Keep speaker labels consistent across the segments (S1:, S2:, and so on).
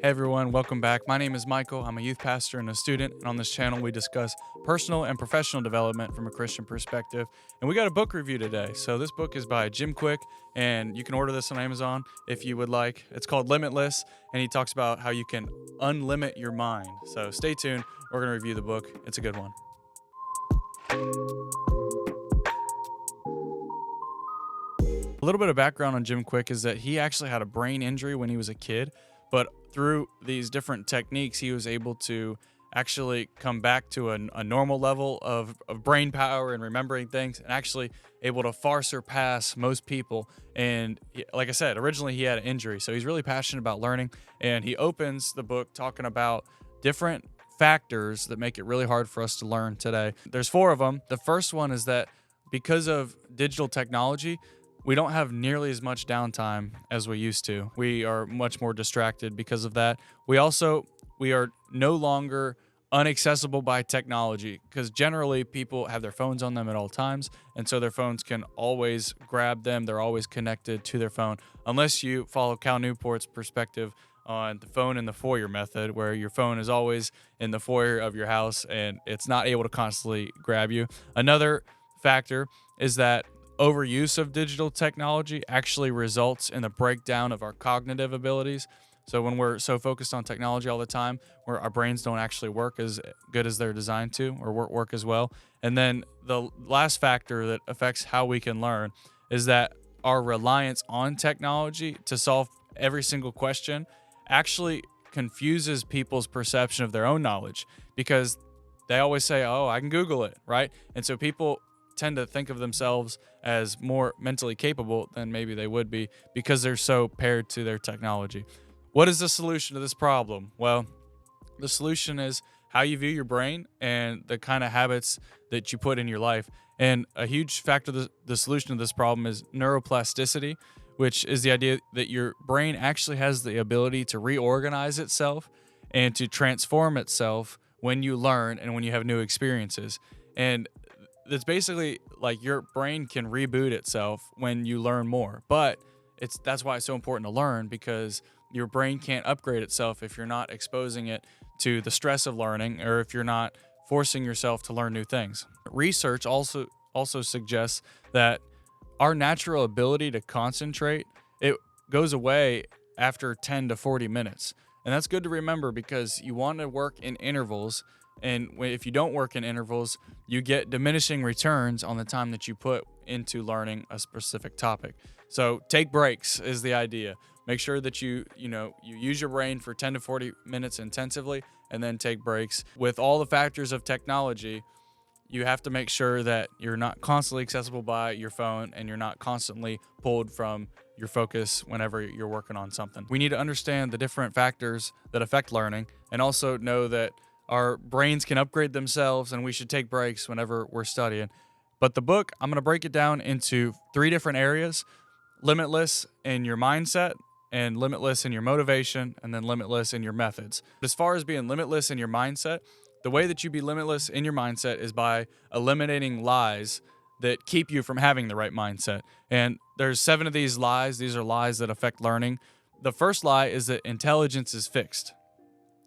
S1: Hey everyone, welcome back. My name is Michael. I'm a youth pastor and a student, and on this channel we discuss personal and professional development from a Christian perspective. And we got a book review today. So this book is by Jim Kwik, and you can order this on Amazon if you would like. It's called Limitless, and he talks about how you can unlimit your mind. So stay tuned. We're going to review the book. It's a good one. A little bit of background on Jim Kwik is that he actually had a brain injury when he was a kid, but through these different techniques, he was able to actually come back to a normal level of brain power and remembering things, and actually able to far surpass most people. And like I said, originally he had an injury, so he's really passionate about learning. And he opens the book talking about different factors that make it really hard for us to learn today. There's four of them. The first one is that because of digital technology, we don't have nearly as much downtime as we used to. We are much more distracted because of that. We are no longer unaccessible by technology, because generally people have their phones on them at all times, and so their phones can always grab them. They're always connected to their phone, unless you follow Cal Newport's perspective on the phone in the foyer method, where your phone is always in the foyer of your house and it's not able to constantly grab you. Another factor is that overuse of digital technology actually results in the breakdown of our cognitive abilities. So when we're so focused on technology all the time, where our brains don't actually work as good as they're designed to, or work as well. And then the last factor that affects how we can learn is that our reliance on technology to solve every single question actually confuses people's perception of their own knowledge, because they always say, "Oh, I can Google it," right? And so people tend to think of themselves as more mentally capable than maybe they would be, because they're so paired to their technology. What is the solution to this problem? Well, the solution is how you view your brain and the kind of habits that you put in your life. And a huge factor of the solution to this problem is neuroplasticity, which is the idea that your brain actually has the ability to reorganize itself and to transform itself when you learn and when you have new experiences. And it's basically like your brain can reboot itself when you learn more. But that's why it's so important to learn, because your brain can't upgrade itself if you're not exposing it to the stress of learning, or if you're not forcing yourself to learn new things. Research also suggests that our natural ability to concentrate, it goes away after 10 to 40 minutes. And that's good to remember, because you want to work in intervals. And if you don't work in intervals, you get diminishing returns on the time that you put into learning a specific topic. So take breaks is the idea. Make sure that you use your brain for 10 to 40 minutes intensively, and then take breaks. With all the factors of technology, you have to make sure that you're not constantly accessible by your phone, and you're not constantly pulled from your focus whenever you're working on something. We need to understand the different factors that affect learning, and also know that our brains can upgrade themselves, and we should take breaks whenever we're studying. But the book, I'm going to break it down into three different areas: limitless in your mindset, and limitless in your motivation, and then limitless in your methods. As far as being limitless in your mindset, the way that you be limitless in your mindset is by eliminating lies that keep you from having the right mindset. And there's 7 of these lies. These are lies that affect learning. The first lie is that intelligence is fixed.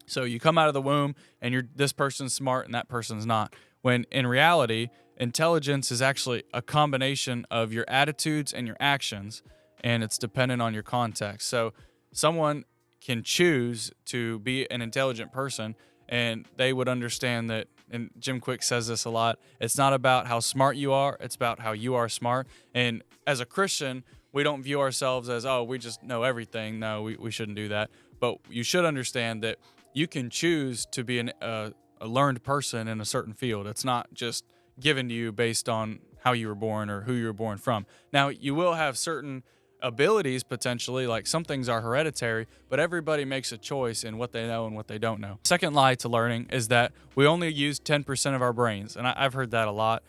S1: So you come out of the womb and this person's smart and that person's not. When in reality, intelligence is actually a combination of your attitudes and your actions, and it's dependent on your context. So someone can choose to be an intelligent person, and they would understand that, and Jim Kwik says this a lot, it's not about how smart you are, it's about how you are smart. And as a Christian, we don't view ourselves as, oh, we just know everything. No, we shouldn't do that. But you should understand that you can choose to be a learned person in a certain field. It's not just given to you based on how you were born or who you were born from. Now, you will have certain abilities potentially, like some things are hereditary, but everybody makes a choice in what they know and what they don't know. Second lie to learning is that we only use 10% of our brains. And I've heard that a lot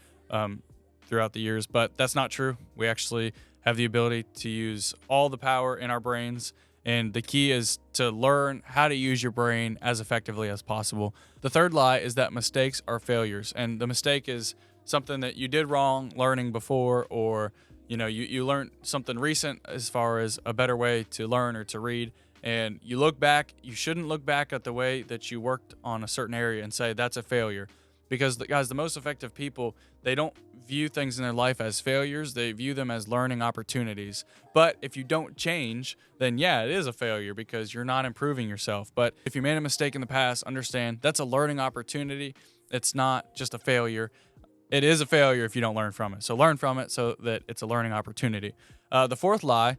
S1: throughout the years, but that's not true. We actually have the ability to use all the power in our brains. And the key is to learn how to use your brain as effectively as possible. The third lie is that mistakes are failures. And the mistake is something that you did wrong learning before, or you learned something recent as far as a better way to learn or to read, and you look back, you shouldn't look back at the way that you worked on a certain area and say that's a failure. Because guys, the most effective people, they don't view things in their life as failures, they view them as learning opportunities. But if you don't change, then yeah, it is a failure because you're not improving yourself. But if you made a mistake in the past, understand that's a learning opportunity. It's not just a failure. It is a failure if you don't learn from it. So learn from it so that it's a learning opportunity. The fourth lie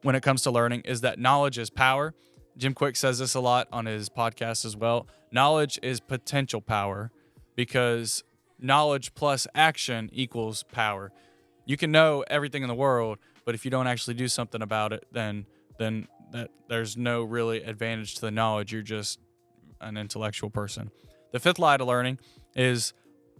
S1: when it comes to learning is that knowledge is power. Jim Kwik says this a lot on his podcast as well. Knowledge is potential power, because knowledge plus action equals power. You can know everything in the world, but if you don't actually do something about it, then there's no really advantage to the knowledge. You're just an intellectual person. The fifth lie to learning is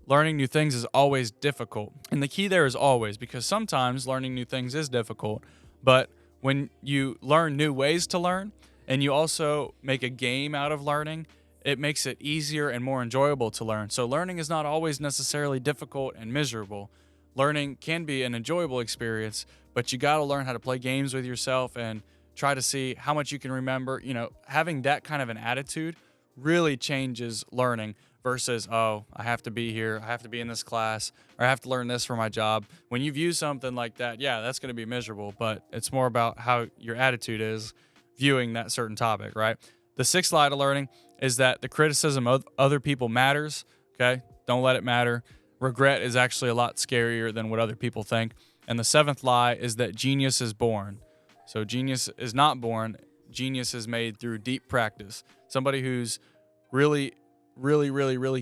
S1: learning new things is always difficult. And the key there is always, because sometimes learning new things is difficult, but when you learn new ways to learn and you also make a game out of learning, it makes it easier and more enjoyable to learn. So learning is not always necessarily difficult and miserable. Learning can be an enjoyable experience, but you got to learn how to play games with yourself and try to see how much you can remember. Having that kind of an attitude really changes learning versus, oh, I have to be here, I have to be in this class, or I have to learn this for my job. When you view something like that, yeah, that's going to be miserable, but it's more about how your attitude is viewing that certain topic, right? The sixth lie to learning is that the criticism of other people matters. Okay, don't let it matter. Regret is actually a lot scarier than what other people think. And the seventh lie is that genius is born. So genius is not born. Genius is made through deep practice. Somebody who's really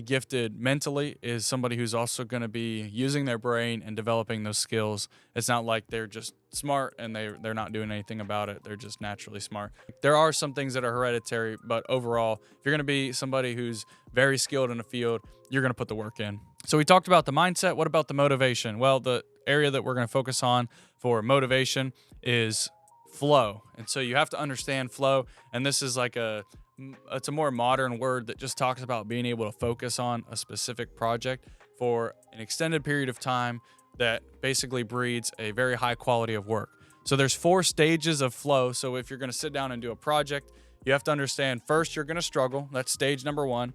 S1: gifted mentally is somebody who's also going to be using their brain and developing those skills. It's not like they're just smart and they're not doing anything about it. They're just naturally smart. There are some things that are hereditary, but overall, if you're going to be somebody who's very skilled in a field, you're going to put the work in. So we talked about the mindset. What about the motivation? Well, the area that we're going to focus on for motivation is flow. And so you have to understand flow. And this is like it's a more modern word that just talks about being able to focus on a specific project for an extended period of time that basically breeds a very high quality of work. So there's 4 stages of flow. So if you're going to sit down and do a project, you have to understand first you're going to struggle. That's stage number 1.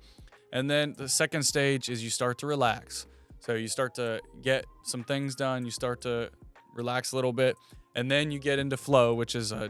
S1: And then the second stage is you start to relax. So you start to get some things done. You start to relax a little bit. And then you get into flow, which is a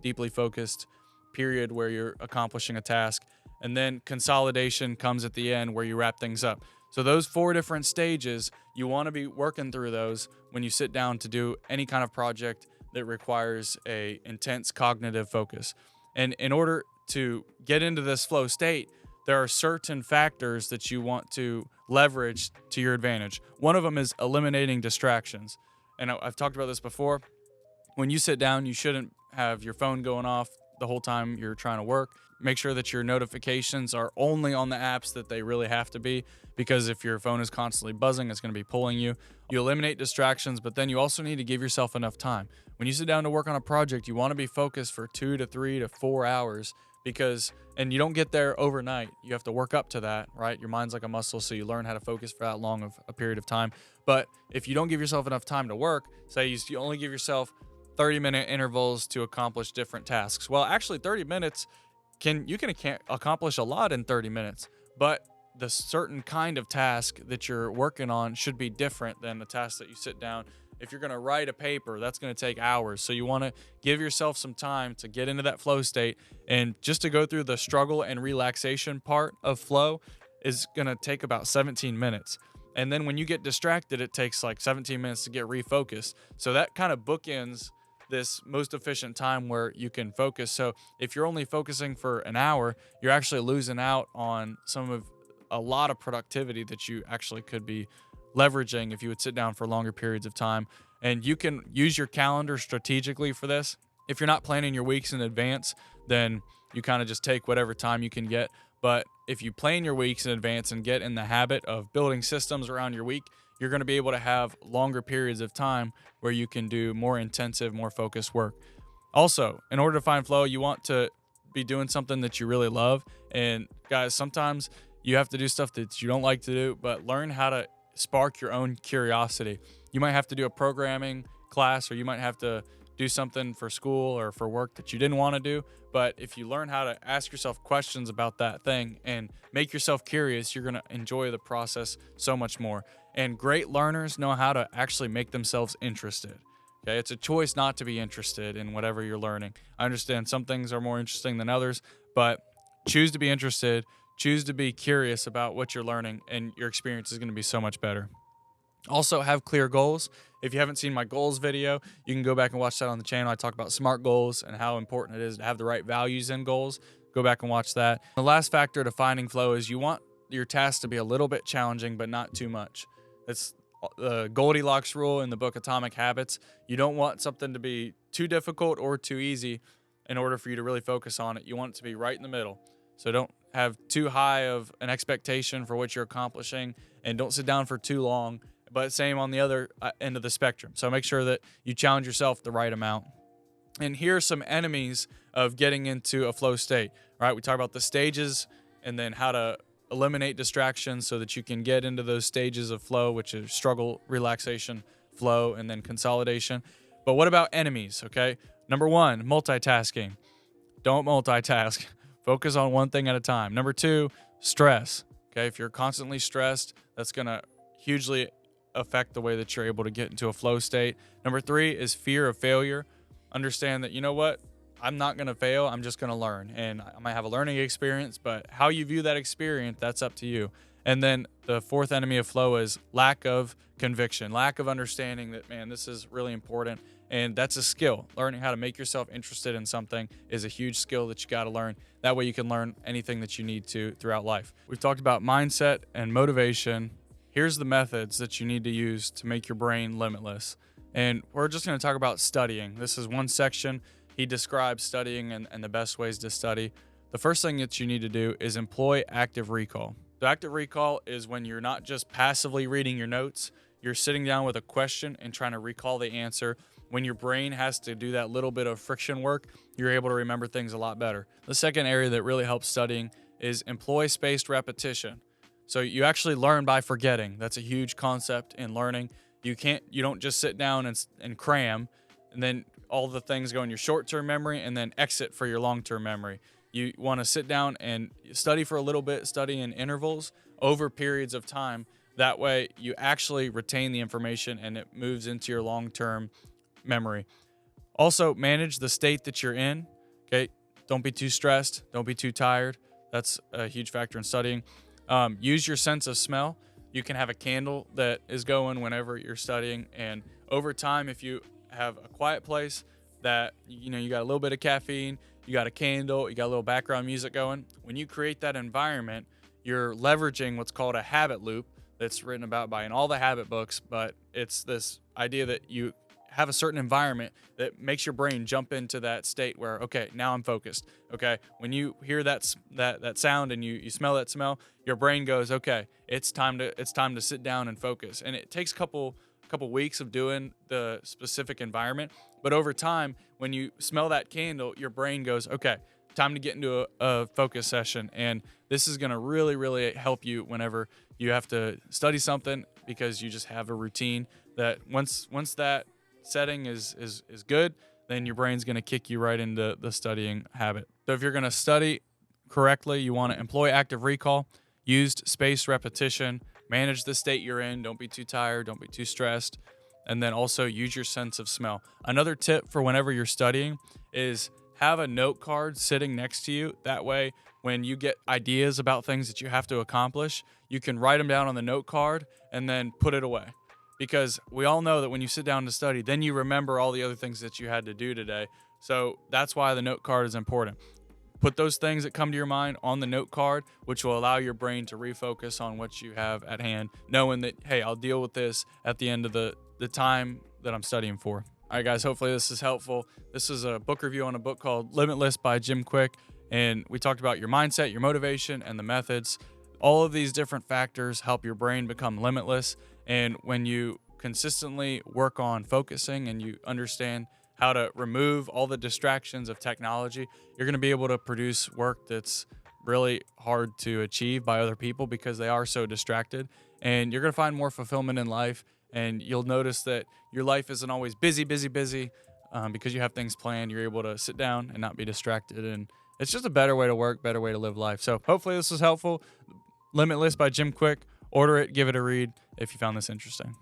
S1: deeply focused period where you're accomplishing a task. And then consolidation comes at the end where you wrap things up. So those 4 different stages, you want to be working through those when you sit down to do any kind of project that requires a intense cognitive focus. And in order to get into this flow state, there are certain factors that you want to leverage to your advantage. One of them is eliminating distractions. And I've talked about this before. When you sit down, you shouldn't have your phone going off the whole time you're trying to work. Make sure that your notifications are only on the apps that they really have to be, because if your phone is constantly buzzing, it's going to be pulling you. You eliminate distractions, but then you also need to give yourself enough time. When you sit down to work on a project, you want to be focused for 2 to 3 to 4 hours and you don't get there overnight. You have to work up to that, right? Your mind's like a muscle, so you learn how to focus for that long of a period of time. But if you don't give yourself enough time to work, say you only give yourself 30-minute intervals to accomplish different tasks. Well, actually 30 minutes you can accomplish a lot in 30 minutes, but the certain kind of task that you're working on should be different than the task that you sit down. If you're going to write a paper, that's going to take hours. So you want to give yourself some time to get into that flow state, and just to go through the struggle and relaxation part of flow is going to take about 17 minutes. And then when you get distracted, it takes like 17 minutes to get refocused. So that kind of bookends this most efficient time where you can focus. So if you're only focusing for an hour, you're actually losing out on a lot of productivity that you actually could be leveraging if you would sit down for longer periods of time. And you can use your calendar strategically for this. If you're not planning your weeks in advance, then you kind of just take whatever time you can get. But if you plan your weeks in advance and get in the habit of building systems around your week, you're going to be able to have longer periods of time where you can do more intensive, more focused work. Also, in order to find flow, you want to be doing something that you really love. And guys, sometimes you have to do stuff that you don't like to do, but learn how to spark your own curiosity. You might have to do a programming class, or you might have to do something for school or for work that you didn't want to do. But if you learn how to ask yourself questions about that thing and make yourself curious, you're going to enjoy the process so much more. And great learners know how to actually make themselves interested. Okay, it's a choice not to be interested in whatever you're learning. I understand some things are more interesting than others, but choose to be interested, choose to be curious about what you're learning, and your experience is going to be so much better. Also, have clear goals. If you haven't seen my goals video, you can go back and watch that on the channel. I talk about SMART goals and how important it is to have the right values in goals. Go back and watch that. The last factor to finding flow is you want your tasks to be a little bit challenging, but not too much. It's the Goldilocks rule in the book Atomic Habits. You don't want something to be too difficult or too easy in order for you to really focus on it. You want it to be right in the middle. So don't have too high of an expectation for what you're accomplishing, and don't sit down for too long. But same on the other end of the spectrum. So make sure that you challenge yourself the right amount. And here are some enemies of getting into a flow state. All right, we talk about the stages and then how to eliminate distractions so that you can get into those stages of flow, which is struggle, relaxation, flow, and then consolidation. But what about enemies? Okay, number one, multitasking. Don't multitask. Focus on one thing at a time. Number two, stress. Okay, if you're constantly stressed, that's going to hugely affect the way that you're able to get into a flow state. Number three is fear of failure. Understand that, you know what? I'm not going to fail. I'm just going to learn. And I might have a learning experience, but how you view that experience, that's up to you. And then the fourth enemy of flow is lack of conviction, lack of understanding that, man, this is really important. And that's a skill. Learning how to make yourself interested in something is a huge skill that you got to learn. That way you can learn anything that you need to throughout life. We've talked about mindset and motivation. Here's the methods that you need to use to make your brain limitless. And we're just going to talk about studying. This is one section. He describes studying and the best ways to study. The first thing that you need to do is employ active recall. So active recall is when you're not just passively reading your notes, you're sitting down with a question and trying to recall the answer. When your brain has to do that little bit of friction work, you're able to remember things a lot better. The second area that really helps studying is employ spaced repetition. So you actually learn by forgetting. That's a huge concept in learning. You don't just sit down and cram, and then all the things go in your short-term memory and then exit for your long-term memory. You want to sit down and study for a little bit, study in intervals over periods of time. That way you actually retain the information and it moves into your long-term memory. Also, manage the state that you're in. Okay, don't be too stressed. Don't be too tired. That's a huge factor in studying. Use your sense of smell. You can have a candle that is going whenever you're studying, and over time, if you have a quiet place that you got a little bit of caffeine, you got a candle, you got a little background music going, when you create that environment, you're leveraging what's called a habit loop that's written about in all the habit books. But it's this idea that you have a certain environment that makes your brain jump into that state where, okay, now I'm focused. Okay, when you hear that sound and you smell that smell, your brain goes, okay, it's time to sit down and focus. And it takes a couple weeks of doing the specific environment, but over time, when you smell that candle, your brain goes, okay, time to get into a focus session. And this is going to really, really help you whenever you have to study something, because you just have a routine that once that setting is good, then your brain's going to kick you right into the studying habit. So if you're going to study correctly, you want to employ active recall, used spaced repetition, manage the state you're in. Don't be too tired. Don't be too stressed. And then also use your sense of smell. Another tip for whenever you're studying is have a note card sitting next to you. That way, when you get ideas about things that you have to accomplish, you can write them down on the note card and then put it away. Because we all know that when you sit down to study, then you remember all the other things that you had to do today. So that's why the note card is important. Put those things that come to your mind on the note card, which will allow your brain to refocus on what you have at hand, knowing that, hey, I'll deal with this at the end of the time that I'm studying for. All right, guys, hopefully this is helpful. This is a book review on a book called Limitless by Jim Kwik, and we talked about your mindset, your motivation, and the methods. All of these different factors help your brain become limitless. And when you consistently work on focusing and you understand how to remove all the distractions of technology, you're going to be able to produce work that's really hard to achieve by other people because they are so distracted. And you're going to find more fulfillment in life. And you'll notice that your life isn't always busy, busy, busy. because you have things planned. You're able to sit down and not be distracted, and it's just a better way to work, better way to live life. So hopefully this was helpful. Limitless by Jim Kwik. Order it, give it a read if you found this interesting.